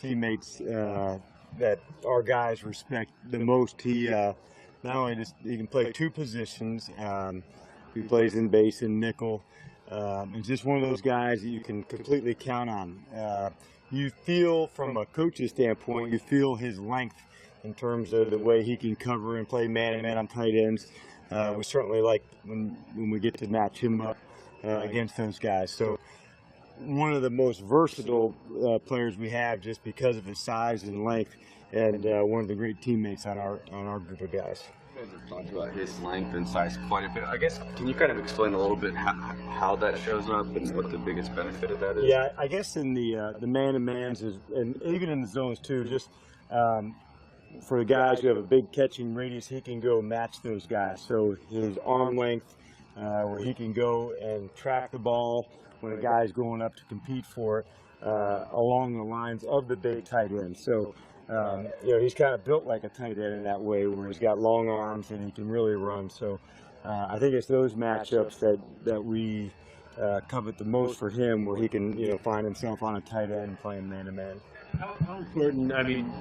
teammates that our guys respect the most. He not only he can play two positions. He plays in base and nickel. He's just one of those guys that you can completely count on. You feel, from a coach's standpoint, you feel his length in terms of the way he can cover and play man-to-man on tight ends. We certainly like when we get to match him up against those guys. So one of the most versatile players we have, just because of his size and length, and one of the great teammates on our group of guys. You guys have talked about his length and size quite a bit. I guess, can you kind of explain a little bit how that shows up and what the biggest benefit of that is? Yeah, I guess in the man-to-mans, and even in the zones too, just for the guys who have a big catching radius, he can go match those guys. So his arm length, where he can go and track the ball when a guy's going up to compete for it, along the lines of the big tight end. So he's kind of built like a tight end in that way, where he's got long arms and he can really run. So I think it's those matchups that we covet the most for him, where he can find himself on a tight end playing man-to-man. How important, I mean,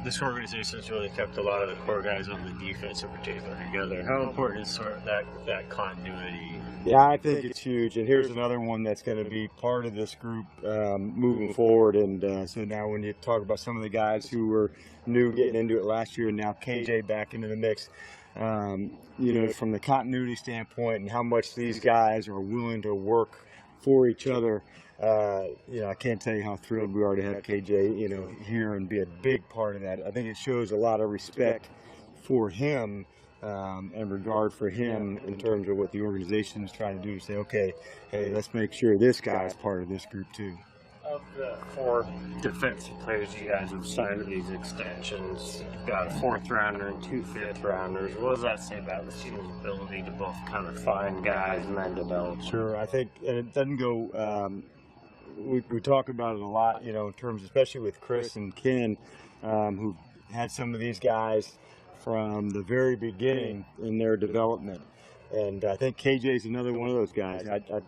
this organization's really kept a lot of the core guys on the defense in particular together. How important is sort of that continuity? Yeah, I think it's huge. And here's another one that's going to be part of this group moving forward. And so now when you talk about some of the guys who were new getting into it last year, and now KJ back into the mix, from the continuity standpoint and how much these guys are willing to work for each other, I can't tell you how thrilled we are to have KJ, here and be a big part of that. I think it shows a lot of respect for him and regard for him in terms of what the organization is trying to do. To say, okay, hey, let's make sure this guy is part of this group too. Of the 4 defensive players you guys have signed with these extensions, you've got a 4th rounder and 2 5th-rounders. What does that say about the team's ability to both kind of find guys and then develop? Sure, I think, and it doesn't go. We talk about it a lot, in terms, especially with Chris and Ken, who had some of these guys from the very beginning in their development. And I think KJ is another one of those guys.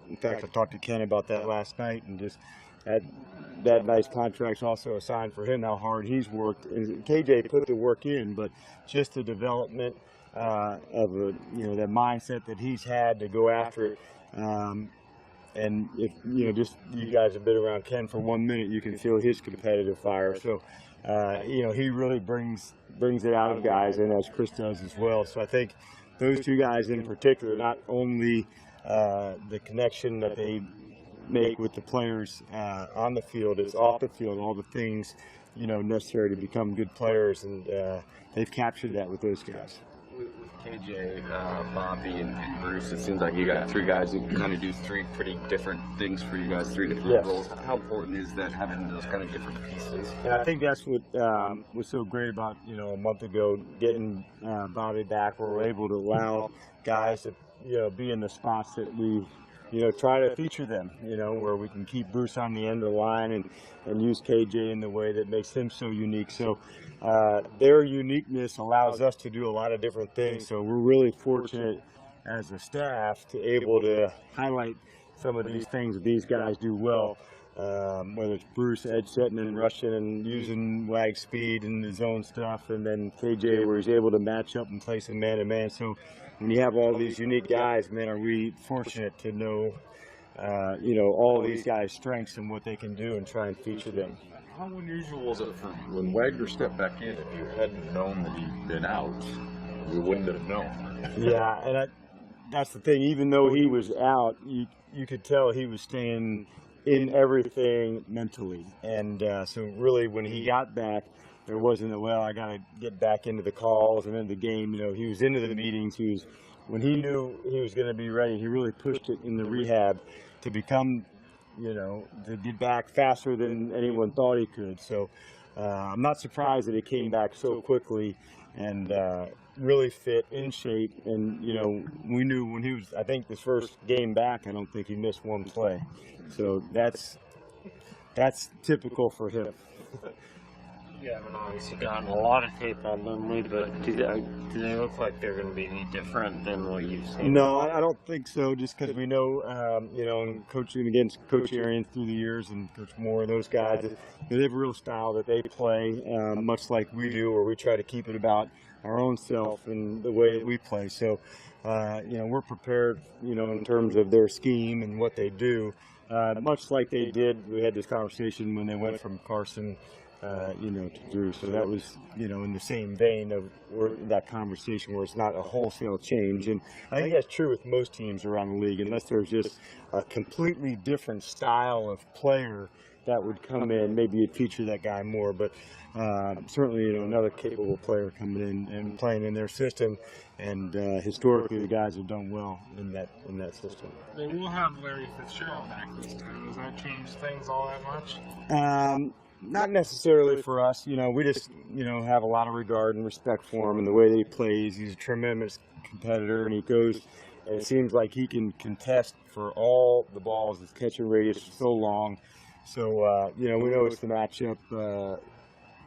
In fact, I talked to Ken about that last night, and just that nice contract's also a sign for him how hard he's worked. And KJ put the work in, but just the development of that mindset that he's had to go after it. And if just you guys have been around Ken for 1 minute, you can feel his competitive fire. So he really brings it out of guys, and as Chris does as well. So I think those 2 guys in particular, not only the connection that they make with the players on the field, it's off the field, all the things necessary to become good players, and they've captured that with those guys. With KJ, Bobby, and Bruce, it seems like you got 3 guys who can kind of do 3 pretty different things for you guys, 3 different roles. How important is that, having those kind of different pieces? And I think that's what was so great about a month ago, getting Bobby back, where we're able to allow guys to be in the spots that we try to feature them, where we can keep Bruce on the end of the line and use KJ in the way that makes him so unique. So their uniqueness allows us to do a lot of different things. So we're really fortunate as a staff to able to highlight some of these things that these guys do well, whether it's Bruce edge setting and rushing and using wag speed and his own stuff, and then KJ where he's able to match up and play some man-to-man. So when you have all these unique guys, man, are we fortunate to know, all these guys' strengths and what they can do and try and feature them. How unusual was it for when Wagner stepped back in? If you hadn't known that he'd been out, we wouldn't have known. Yeah, and that's the thing. Even though he was out, you could tell he was staying in everything mentally. And so really when he got back, there wasn't I got to get back into the calls and into the game. He was into the meetings. When he knew he was going to be ready, he really pushed it in the rehab to become, to get back faster than anyone thought he could. So I'm not surprised that he came back so quickly and really fit, in shape. And, we knew when he was, I think this first game back, I don't think he missed 1 play. So that's typical for him. You haven't obviously gotten a lot of tape on Lindley, but do they look like they're going to be any different than what you've seen? No, I don't think so. Just because we know, and coaching against Coach Arians through the years and Coach Moore, those guys, they have a real style that they play, much like we do, where we try to keep it about our own self and the way that we play. So, we're prepared, in terms of their scheme and what they do, much like they did. We had this conversation when they went from Carson to Drew. So that was, in the same vein of that conversation where it's not a wholesale change. And I think that's true with most teams around the league, unless there's just a completely different style of player that would come in. Maybe you'd feature that guy more, but certainly, another capable player coming in and playing in their system. And historically, the guys have done well in that system. They will have Larry Fitzgerald back this time. Does that change things all that much? Not necessarily for us. We just, have a lot of regard and respect for him and the way that he plays. He's a tremendous competitor, and it seems like he can contest for all the balls. His catching radius is so long. So, we know it's the matchup,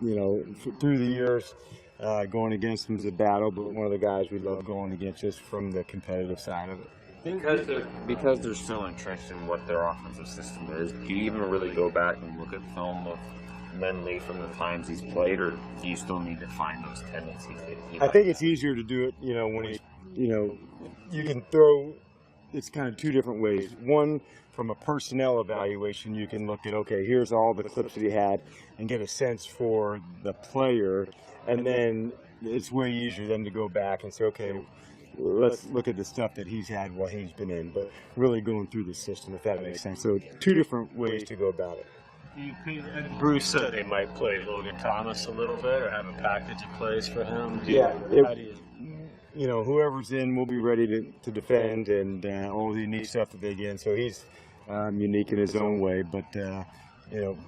through the years, going against him is a battle, but one of the guys we love going against just from the competitive side of it. Because they're so entrenched in what their offensive system is, do you even really go back and look at film of Lindley from the times he's played, or do you still need to find those tendencies? I think it's easier to do it, when he's, you can throw, it's kind of two different ways. One, from a personnel evaluation, you can look at, okay, here's all the clips that he had and get a sense for the player. And then it's way easier then to go back and say, okay, let's look at the stuff that he's had while he's been in, but really going through the system, if that makes sense. So two different ways to go about it. Bruce said they might play Logan Thomas a little bit or have a package of plays for him. Whoever's in will be ready to defend and all the unique stuff that they get. So he's unique in his own way. But,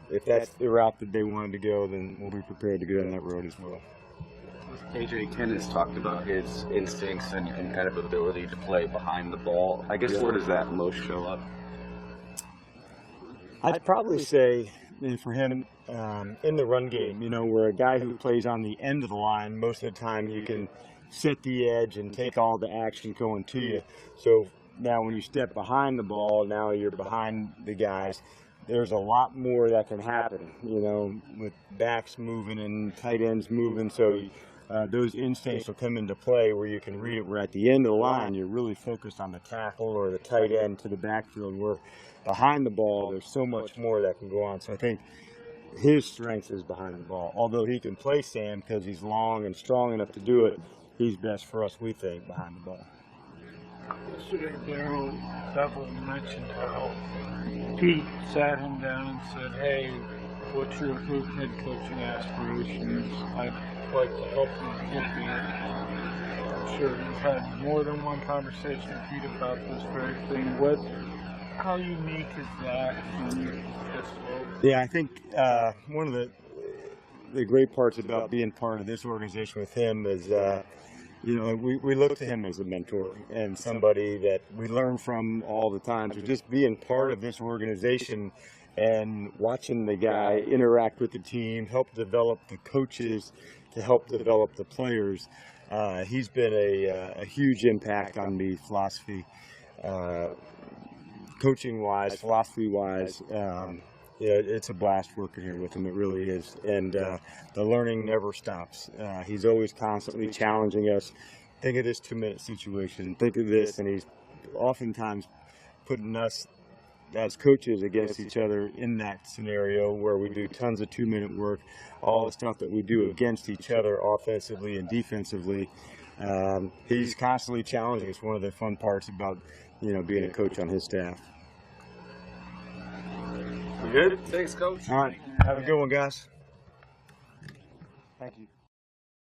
if that's the route that they wanted to go, then we'll be prepared to go down that road as well. AJ Tennis talked about his instincts and kind of ability to play behind the ball. I guess where does that most show up? I'd probably say for him in the run game, where a guy who plays on the end of the line, most of the time you can set the edge and take all the action going to you. So now when you step behind the ball, now you're behind the guys. There's a lot more that can happen, with backs moving and tight ends moving. So those instincts will come into play where you can read it. Where at the end of the line, you're really focused on the tackle or the tight end to the backfield. Where behind the ball, there's so much more that can go on. So I think his strength is behind the ball. Although he can play Sam because he's long and strong enough to do it, he's best for us, we think, behind the ball. Yesterday, Darryl Bevel mentioned how Pete sat him down and said, hey, what's your head coaching aspirations? I'd like to help you get there. I'm sure you've had more than one conversation with Pete about this very thing. How unique is that? Yeah, I think one of the great parts about being part of this organization with him is, we look to him as a mentor and somebody that we learn from all the time. So just being part of this organization and watching the guy interact with the team, help develop the coaches to help develop the players, he's been a huge impact on me, philosophy, coaching-wise, philosophy-wise. It's a blast working here with him. It really is. And the learning never stops. He's always constantly challenging us. Think of this 2-minute situation. Think of this. And he's oftentimes putting us as coaches against each other in that scenario where we do tons of 2-minute work, all the stuff that we do against each other offensively and defensively. He's constantly challenging us. One of the fun parts about, being a coach on his staff. We good? Thanks, Coach. All right. Have a good one, guys. Thank you.